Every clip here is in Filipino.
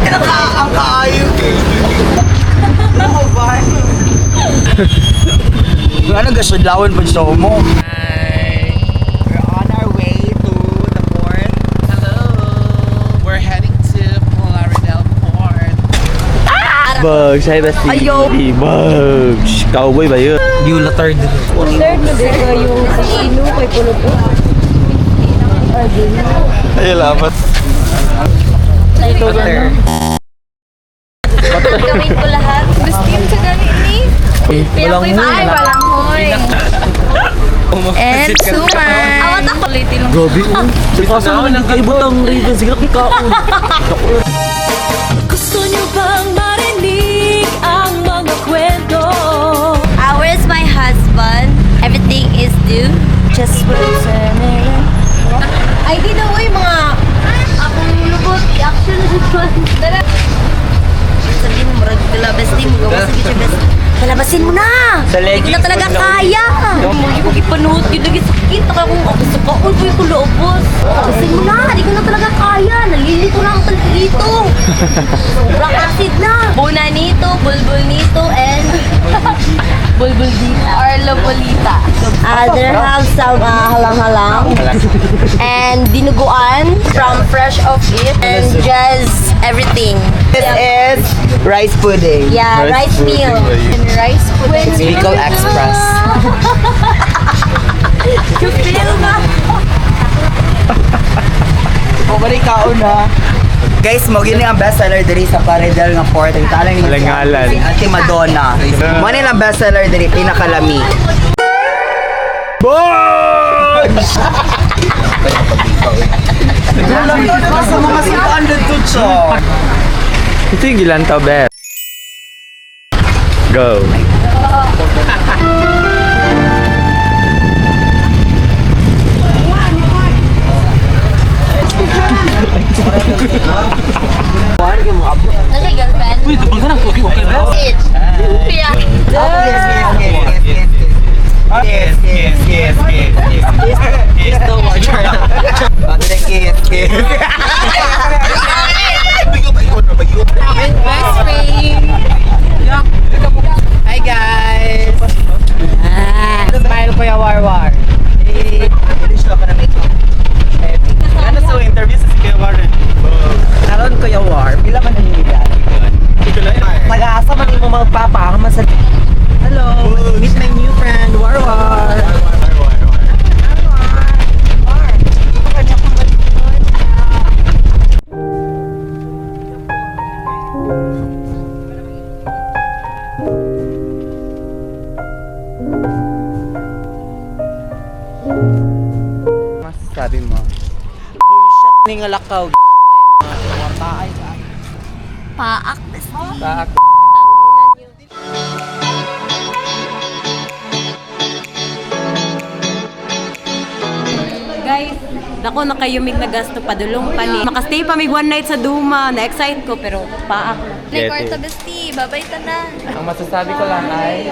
Ang kaayo eh. Nakabahan. Ano gasudlawan pa sa mo? We're on our way to the port. Hello. We're heading to Lauderdale Port. Bugs, hi Basti. Ayo. Bugs. Cowboy ba yun? Yula third. Third na din ba yung sa ino kay Pulo po? Ay, lapat. Butter. Gawin ko lahat. Gusto yung sa ganit ni. Walang Ay, walang hoy. And suman. Awat ako. Liti lang. Grabe oh. Sa kaso naman nagkaibot ang Raven. Sige lang kaon. Gusto niyo bang marinig ang mga kwento? Where's my husband? Everything is due. Just returning. Ay, di na uy, mga akong lubot. Actually, tara. Sabihin mo, marag kalabas din mo. Gawa sa kitchen best. Palabasin mo na! Hindi ko na talaga kaya! Hindi ko ipanood yun. Lagi sakit. Akong ako sa kaon ko yung kulobos. Palabasin mo na! Hindi ko na talaga kaya! Nalilito na ako talaga dito! Sobrang acid na! Buna nito, bulbul nito, and bulbul dita. Or lobolita. There have some halang-halang. And dinuguan from fresh of it. And just everything. This is rice pudding. Yeah, rice meal. And rice pudding. Bicol Express. You feel ba? Pabalik kaon ha. Guys, mo gini ang bestseller diri sa Lauderdale nga port. Ang talang ni Alangalan. si Ate Madonna. Mo ni ang bestseller diri pinakalami. Bugs! Sa mga 600 tutso. Ito yung gilantaw, best. Go. Nasa girlfriend? Uy, kapag ka ng cookie, okay ba? Yeah. Yes. Yes, the water. Kiss. Best friend. Hi guys. Smile ko ya warwar. Finish na ka na make. Ano sa interview sa Siquijor Warren? Naroon ko ya war. Pila man ang nila. Nag-aasa man mo magpapahama sa hello, meet my new friend, Warwar. Masasabi mo? Bullshit ni nga lakaw. Paak. Paak. Guys, dako na kayo mig nagasto padulong pa ni. Makastay pa mig one night sa Duma. Na-excite ko pero paak na. Like Orta Besti, babay ta na. Ang masasabi ko lang ay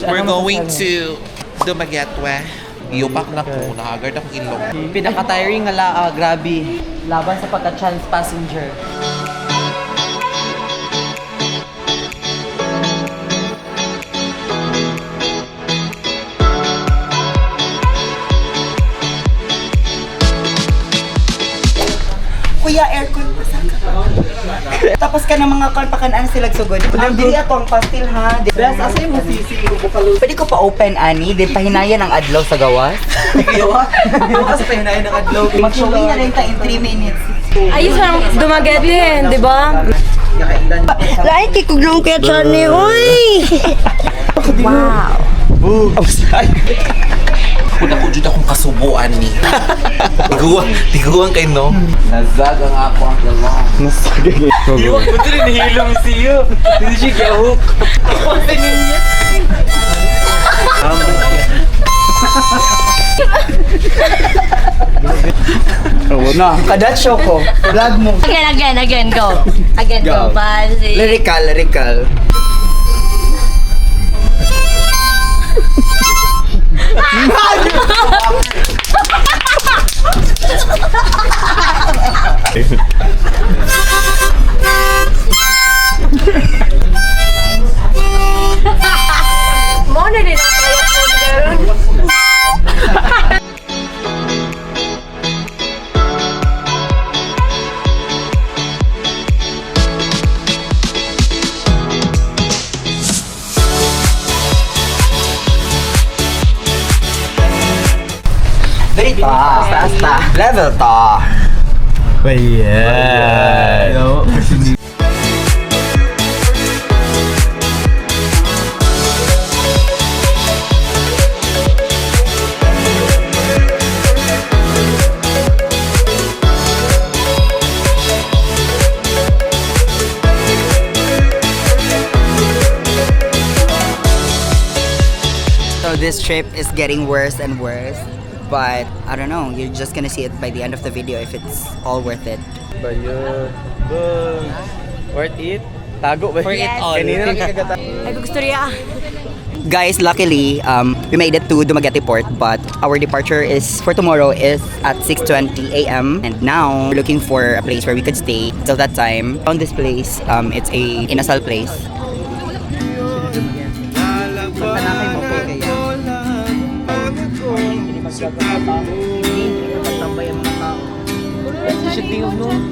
We're going to Dumaguete. Iupak na ko. Nakagard akong ilong. pinaka-tiring nga grabe. Laban sa pagka-chance passenger. Kuya, aircon pa sa tapos ka ng mga kalpakanaan sila sugod. Dili ato ang pastil ha. Best, asa yung musisi? Pwede ko pa open, Ani. Di pahinayan ang adlaw sa gawas. Gawas pahinayan ang adlaw. Mag-showing na rin ta in 3 minutes. Ayos lang Dumaguete, di ba? Lain kikog nung kaya Charlie, uy! Wow. Kung ako dyan akong kasubuan ni. Tiguan kayo no? Nazag ang ako ang dalawang. Nasagay. Buti rin nahilong siyo. Hindi siya gahok. Ako sa ninyo. Na, kadat show ko. Vlog mo. Again, go. Again, go. Basi. Lyrical. Asta. Level to. Ayan. So this trip is getting worse and worse. But I don't know, you're just gonna see it by the end of the video if it's all worth it. Worth it? Tago ba? Worth it all. Kanina lang kagata. Ay, gusto rin Guys, luckily, we made it to Dumaguete Port, but our departure is for tomorrow is at 6:20 a.m. And now we're looking for a place where we could stay till that time. Found this place. It's a inasal place.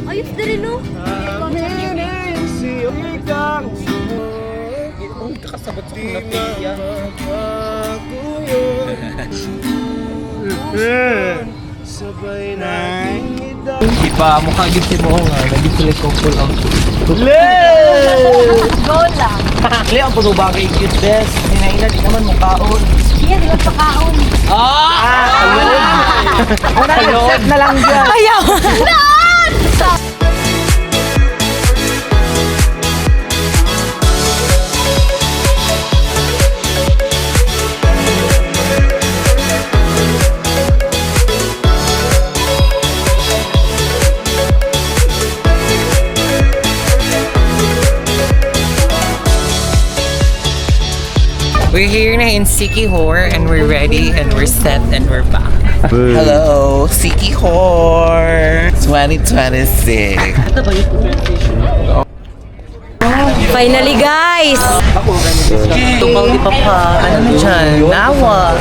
Ayos na rin, no? Kakasabot sa kong napigyan. Di pa mukha gipsi mo nga. Nagipsi ko full out. Go lang. Kaya ang puno ba kay cute best? Ninaina di naman mukhaon. Iya, di ba pakaon? Set na lang dyan. Ayaw! We're here na in Siquijor and we're ready and we're set and we're back. Hello, Siquijor 2026. Finally, guys! Tumbang di pa pa. Ano na dyan? Nawa.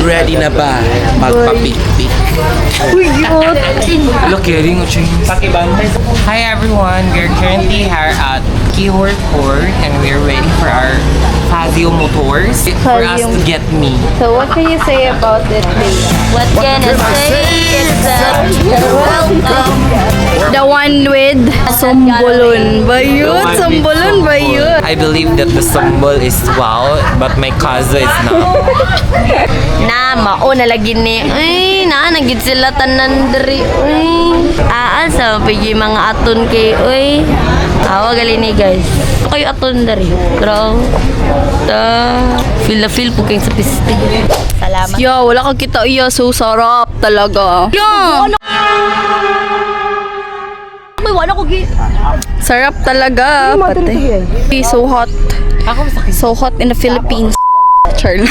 Ready na ba? Magpapikpik. Look, caring o ching. Hi everyone, we're currently here at Siquijor Port and we're waiting for our Fazio motors for us to get me. So what can you say about this place? What can I say is that welcome. The one with Sombolon ba yun? Sombolon ba yun? I believe that the symbol is wow, but my kazo is not. Na, mauna lagi ni. Uy, nagit sila tanan diri. Uy, sa pigi mga aton kay. Uy, awa gali ni guys. Kayo aton diri. Graw. Feel na feel po kayong sa piste. Salamat. Yo, wala kang kita iya. So sarap talaga. Yo! May wala ko gi. Sarap talaga. Pati. So hot. So hot in the Philippines. Charl.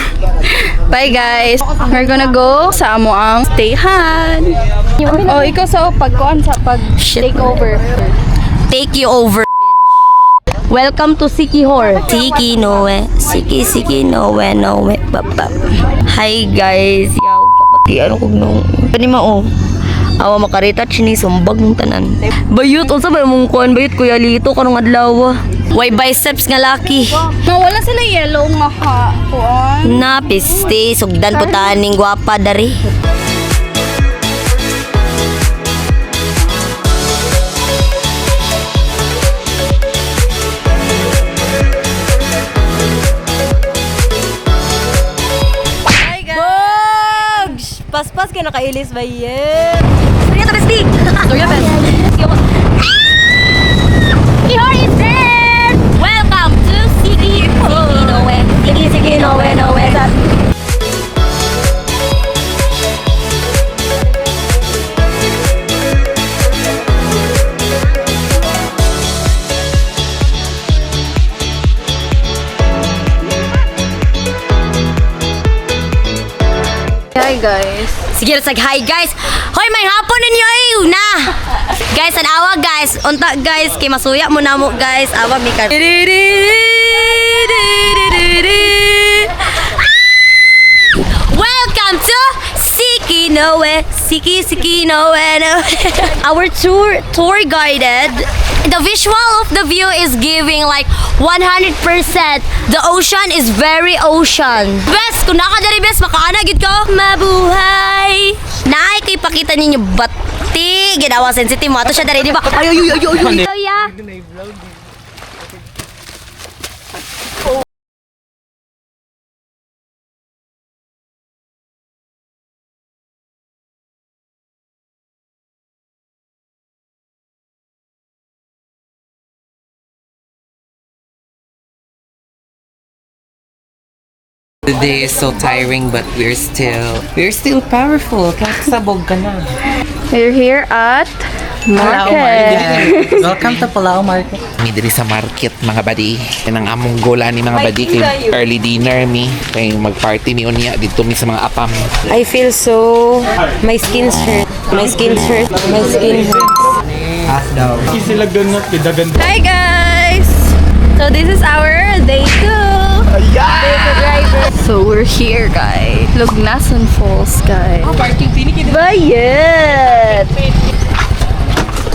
Bye guys. We're gonna go sa amo ang stayhan. Oh, ikaw sa pagkuan sa pag take over. Take you over. Welcome to Siquijor. Siki noe. Siki noe noe. Baba. Hi guys. Yaw. Papaki ano kog nung. Kanima oh. Awa makarita chini sumbag ng tanan. Bayot unsa ba mong kuan bayot kuya lito kanong adlaw. Why biceps nga laki. Wala sila yellow nga ha. Kuan. Na piste sugdan po taning gwapa dari. Paspas kayo nakailis ba yan? Sorry to bestie. Sorry best. Siquijor is dead. Welcome to Siquijor. Siki noe noe. Hi guys. Sige, let's hi guys. Hoy, may hapon ninyo ay na. Guys, an awa guys. Unta guys, kay masuya mo na mo guys. Awa mi ka. Welcome to Siki Noe. Siki Noe. Our tour guided. The visual of the view is giving like 100%. The ocean is very ocean. Bes, kung nakadari bes, makaana gid ko. Mabuhay! Naay ko ipakita ninyo bati. Ginawa sensitive mo. Ato siya dari, di ba? Ay. Yeah. The day is so tiring, but we're still powerful. Kahit sabog ka na. We're here at market. Welcome to Palau Market. Mi diri sa market mga badi. Yan ang among gola ni mga badi kay early dinner mi. Kay mag-party mi unya dito mi sa mga apam. I feel so... My skin hurt. My skin hurt. My skin hurts. Hi guys! So this is our day 2. So we're here guys. Lugnasan Falls guys. Bayet!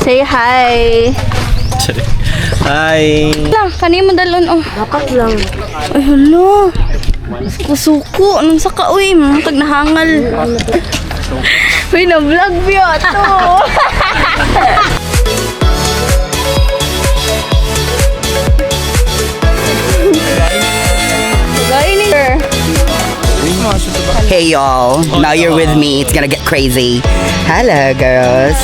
Say hi! Hi! Lang, kanina mo dalon oh. Dapat lang. Ay hala. Suko-suko. Anong saka uy? Mga tagnahangal. Uy, na-vlog view ato. Hey y'all, now you're with me, it's gonna get crazy. Hello girls.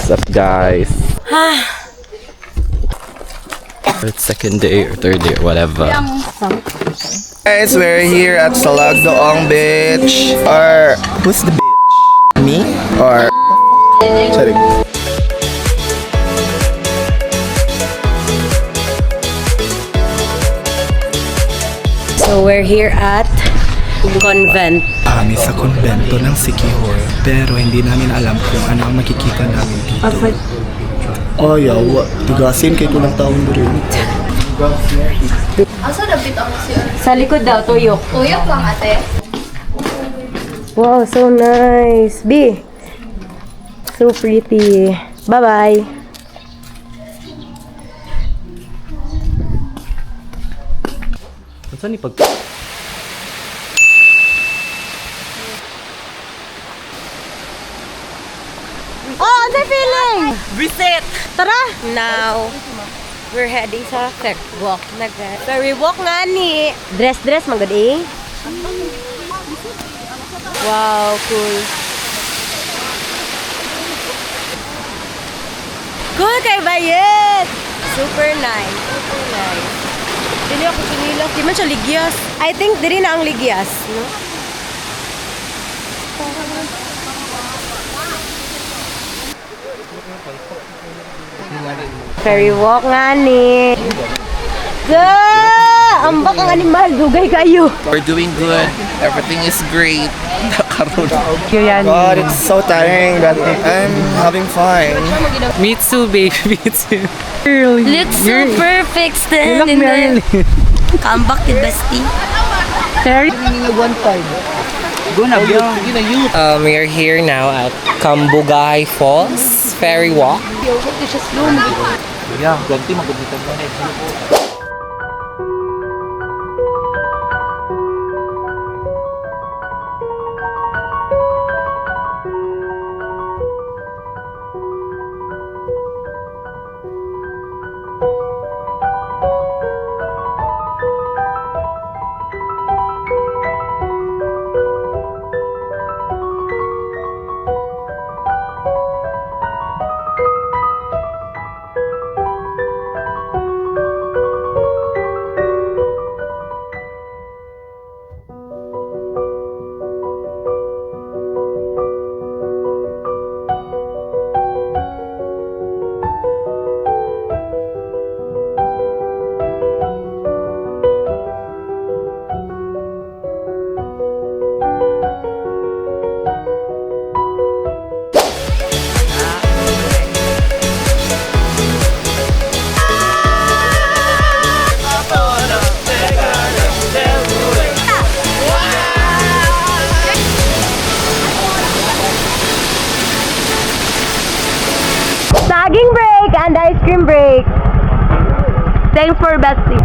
What's up guys? It's second day or third day or whatever. Guys, we're here at Salagdoong Beach. Or who's the bitch? Me? Or sorry. So we're here at convent. Kami sa konbento ng Siquijor, pero hindi namin alam kung ano ang makikita namin dito. Oh, yawa. Tigasin kay kulang taon mo rin. Asa dapit ako siya? Sa likod daw, tuyok. Tuyok lang ate. Wow, so nice. B. So pretty. Bye-bye. Saan ni pag... Oh, the feeling! Reset! Tara! Now, we're heading sa fair walk na guys. Ferry walk nga ni. Dress, magod eh. Wow, cool. Cool kay Bayet! Super nice. Dili ako kinilas. Di man siya ligyas. I think diri na ang ligyas. No? Ferry walk nga ni. Ambak ang animal. Dugay kayo. We're doing good. Everything is great. karon. God, it's so tiring, but I'm having fun. Me too, baby. Me too. Looks so perfect standing there. Come back to bestie. We are here now at Kambugay Falls Ferry Walk. Saging break and ice cream break. Thanks for bestie.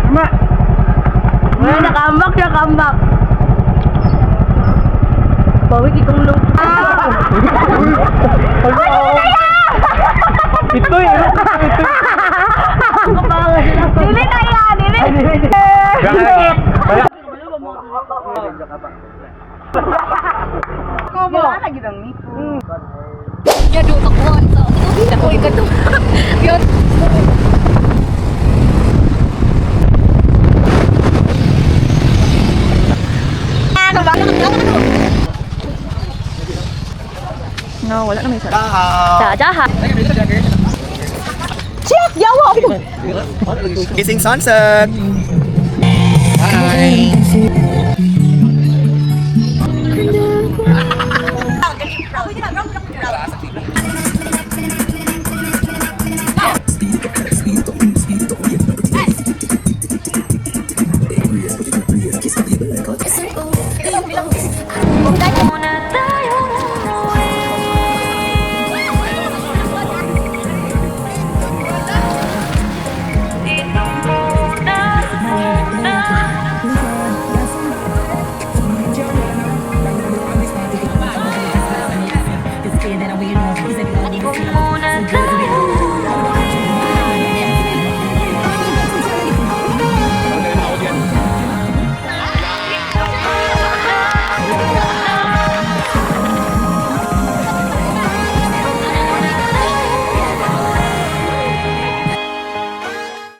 Nakambak. Bawik itong look. Ito eh. Dili na yan, dili. Ya, dua kakuan. Ako ikat to. Yun. No, wala na may isa. Jaha. Check! Yawa! Kissing sunset! Bye!